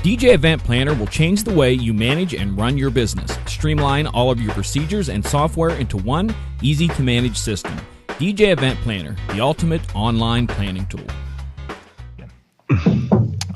DJ Event Planner will change the way you manage and run your business. Streamline all of your procedures and software into one easy-to-manage system. DJ Event Planner, the ultimate online planning tool.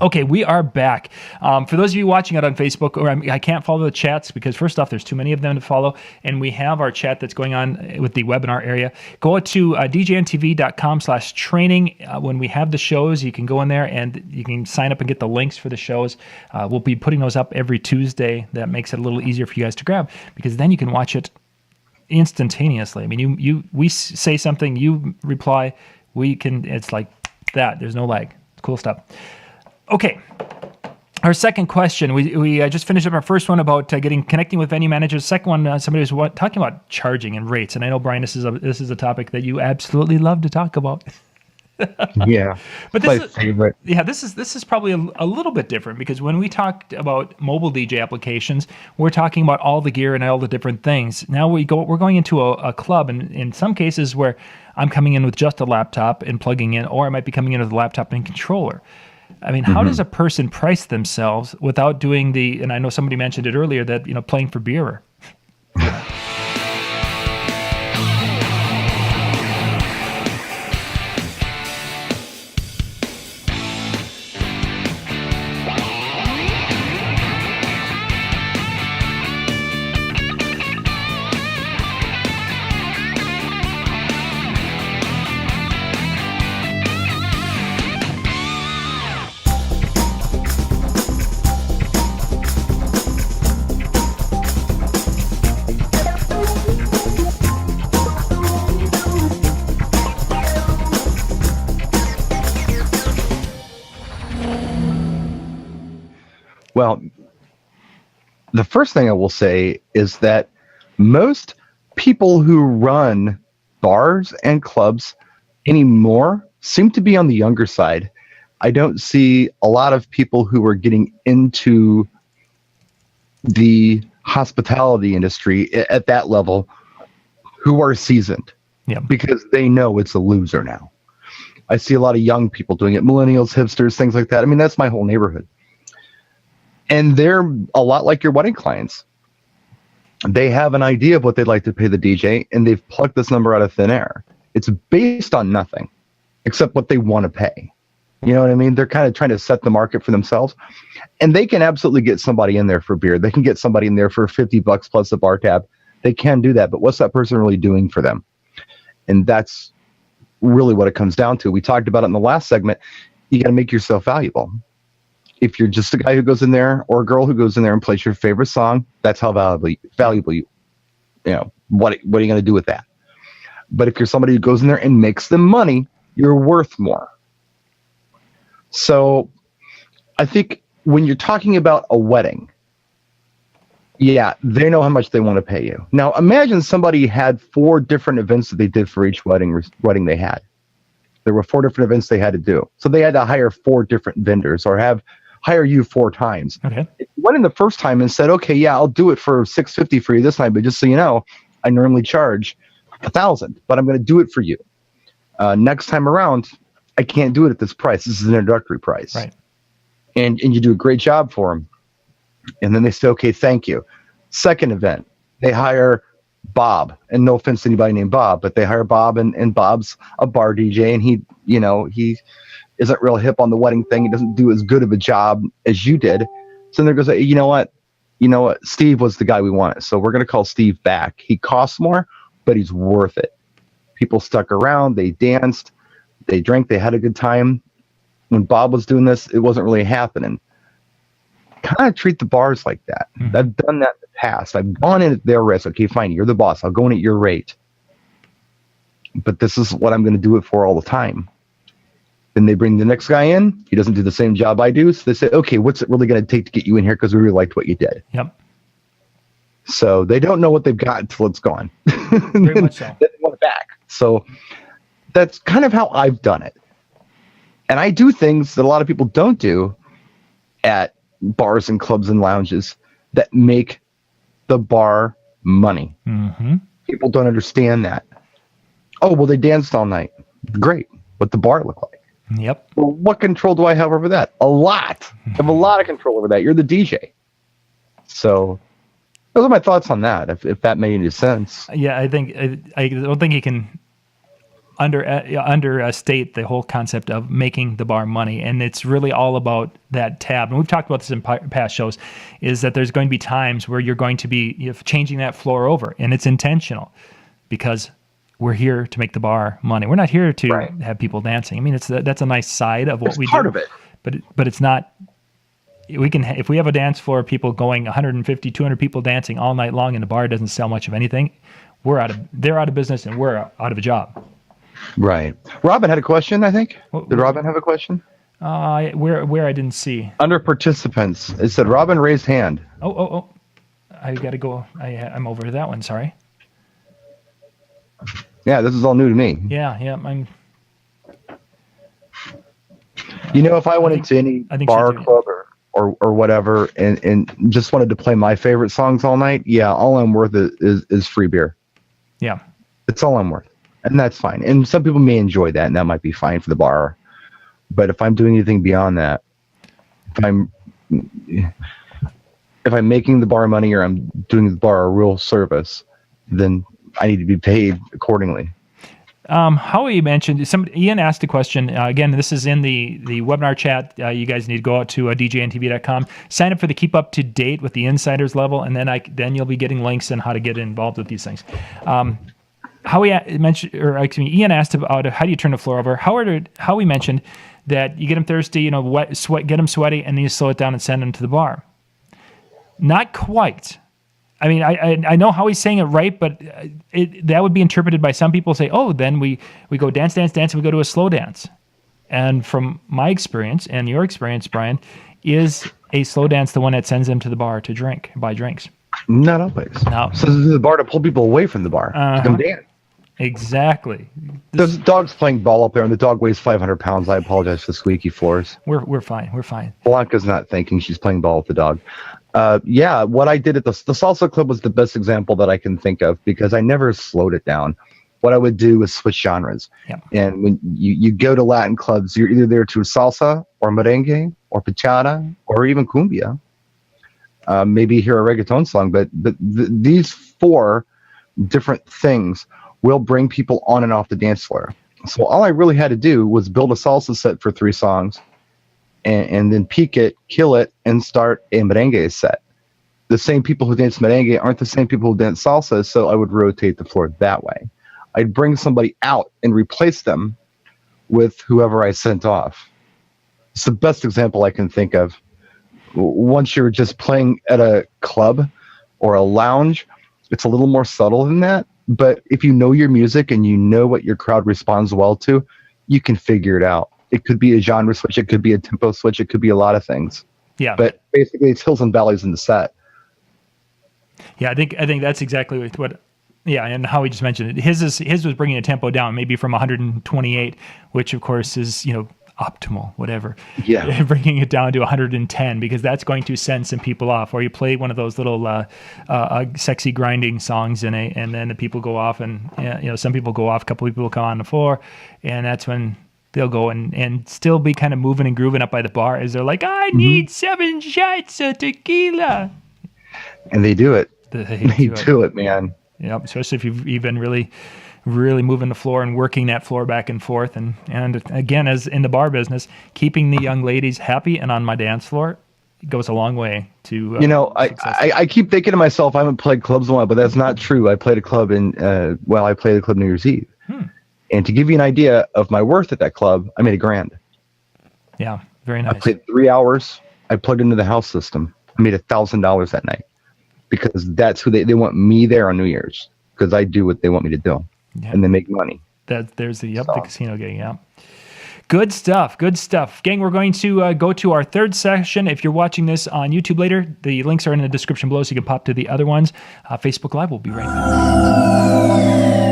Okay, we are back. For those of you watching it on Facebook, or I can't follow the chats because first off, there's too many of them to follow, and we have our chat that's going on with the webinar area. Go to djntv.com/training. When we have the shows, you can go in there and you can sign up and get the links for the shows. We'll be putting those up every Tuesday. That makes it a little easier for you guys to grab because then you can watch it instantaneously. I mean, we say something, you reply, it's like that. There's no lag. It's cool stuff. Okay, our second question. We just finished up our first one about connecting with venue managers. Second one, somebody was talking about charging and rates. And I know, Brian, this is a topic that you absolutely love to talk about. Yeah, but my favorite. Yeah, this is probably a little bit different because when we talked about mobile DJ applications, we're talking about all the gear and all the different things. Now we're going into a club, and in some cases where I'm coming in with just a laptop and plugging in, or I might be coming in with a laptop and controller. I mean, how does a person price themselves without doing and I know somebody mentioned it earlier that, playing for beer. Well, the first thing I will say is that most people who run bars and clubs anymore seem to be on the younger side. I don't see a lot of people who are getting into the hospitality industry at that level who are seasoned, because they know it's a loser now. I see a lot of young people doing it, millennials, hipsters, things like that. I mean, that's my whole neighborhood. And they're a lot like your wedding clients. They have an idea of what they'd like to pay the DJ, and they've plucked this number out of thin air. It's based on nothing except what they want to pay. You know what I mean? They're kind of trying to set the market for themselves. And they can absolutely get somebody in there for beer. They can get somebody in there for $50 plus a bar tab. They can do that. But what's that person really doing for them? And that's really what it comes down to. We talked about it in the last segment. You got to make yourself valuable. If you're just a guy who goes in there or a girl who goes in there and plays your favorite song, that's how valuable you what are you going to do with that? But if you're somebody who goes in there and makes them money, you're worth more. So I think when you're talking about a wedding, yeah, they know how much they want to pay you. Now imagine somebody had 4 different events that they did for each wedding they had. There were 4 different events they had to do. So they had to hire 4 different vendors or hire you 4 times. Okay. If you went in the first time and said, okay, yeah, I'll do it for $650 for you this night, but just so you know, I normally charge $1,000, but I'm going to do it for you. Next time around, I can't do it at this price. This is an introductory price. Right. And you do a great job for them. And then they say, okay, thank you. Second event, they hire Bob, and no offense to anybody named Bob, but they hire Bob, and Bob's a bar DJ, and he isn't real hip on the wedding thing. He doesn't do as good of a job as you did. So then there goes, hey, you know what, Steve was the guy we wanted. So we're going to call Steve back. He costs more, but he's worth it. People stuck around. They danced. They drank. They had a good time. When Bob was doing this, it wasn't really happening. Kind of treat the bars like that. Mm-hmm. I've done that in the past. I've gone in at their risk. Okay, fine, you're the boss. I'll go in at your rate. But this is what I'm going to do it for all the time. Then they bring the next guy in. He doesn't do the same job I do. So they say, okay, what's it really going to take to get you in here? Because we really liked what you did. Yep. So they don't know what they've got until it's gone. Very much so. They want it back. So that's kind of how I've done it. And I do things that a lot of people don't do at bars and clubs and lounges that make the bar money. Mm-hmm. People don't understand that. Oh, well, they danced all night. Great. What the bar look like? Yep. Well, what control do I have over that? A lot. I have a lot of control over that. You're the DJ. So those are my thoughts on that, if that made any sense. Yeah, I don't think you can understate the whole concept of making the bar money, and it's really all about that tab. And we've talked about this in past shows, is that there's going to be times where you're going to be changing that floor over, and it's intentional because we're here to make the bar money. We're not here to have people dancing. I mean, that's a nice side of what we do. Part of it, but it's not. We can, if we have a dance floor, people going 150, 200 people dancing all night long, and the bar doesn't sell much of anything. They're out of business, and we're out of a job. Right. Robin had a question, I think. Did Robin have a question? Where I didn't see. Under participants, it said Robin raised hand. Oh. I got to go. I'm over to that one. Sorry. Yeah, this is all new to me. Yeah. If I went into any bar, club, or whatever, and just wanted to play my favorite songs all night, yeah, all I'm worth is free beer. Yeah. It's all I'm worth. And that's fine. And some people may enjoy that, and that might be fine for the bar. But if I'm doing anything beyond that, if I'm making the bar money or I'm doing the bar a real service, then I need to be paid accordingly. Howie mentioned, Ian asked a question. Again, this is in the webinar chat. You guys need to go out to djntv.com, sign up for the Keep Up to Date with the Insiders level, and then you'll be getting links on how to get involved with these things. Ian asked about how do you turn the floor over. Howie mentioned that you get them thirsty, get them sweaty, and then you slow it down and send them to the bar. Not quite. I mean, I know how he's saying it right, but that would be interpreted by some people say, oh, then we go dance, and we go to a slow dance. And from my experience and your experience, Brian, is a slow dance the one that sends them to the bar to buy drinks? Not always. No. So this is the bar to pull people away from the bar to come dance. Exactly. There's dogs playing ball up there, and the dog weighs 500 pounds. I apologize for the squeaky floors. We're fine. Blanca's not thinking. She's playing ball with the dog. What I did at the Salsa Club was the best example that I can think of because I never slowed it down. What I would do was switch genres. Yeah. And when you go to Latin clubs, you're either there to salsa or merengue or bachata or even cumbia. Maybe hear a reggaeton song, but these four different things will bring people on and off the dance floor. So all I really had to do was build a salsa set for 3 songs and then peak it, kill it, and start a merengue set. The same people who dance merengue aren't the same people who dance salsa, so I would rotate the floor that way. I'd bring somebody out and replace them with whoever I sent off. It's the best example I can think of. Once you're just playing at a club or a lounge, it's a little more subtle than that. But if you know your music and you know what your crowd responds well to, you can figure it out. It could be a genre switch. It could be a tempo switch. It could be a lot of things. Yeah. But basically, it's hills and valleys in the set. Yeah, I think that's exactly what. Yeah, and Howie just mentioned it. His was bringing the tempo down, maybe from 128, which of course is optimal, whatever. Yeah. Bringing it down to 110 because that's going to send some people off. Or you play one of those little sexy grinding songs and then the people go off and some people go off, a couple of people come on the floor, and that's when they'll go and still be kind of moving and grooving up by the bar as they're like, I need 7 shots of tequila. And they do it. They do it, man. Yep, especially if you've been really moving the floor and working that floor back and forth. And again, as in the bar business, keeping the young ladies happy and on my dance floor goes a long way to I keep thinking to myself, I haven't played clubs in a while, but that's not true. I played a club I played a club New Year's Eve. And to give you an idea of my worth at that club, I made $1,000. Yeah, very nice. I played 3 hours. I plugged into the house system. I made $1,000 that night because that's who they want me there on New Year's because I do what they want me to do. Yeah. And they make money. There's the casino getting out. Good stuff. Gang, we're going to go to our third session. If you're watching this on YouTube later, the links are in the description below so you can pop to the other ones. Facebook Live will be right back.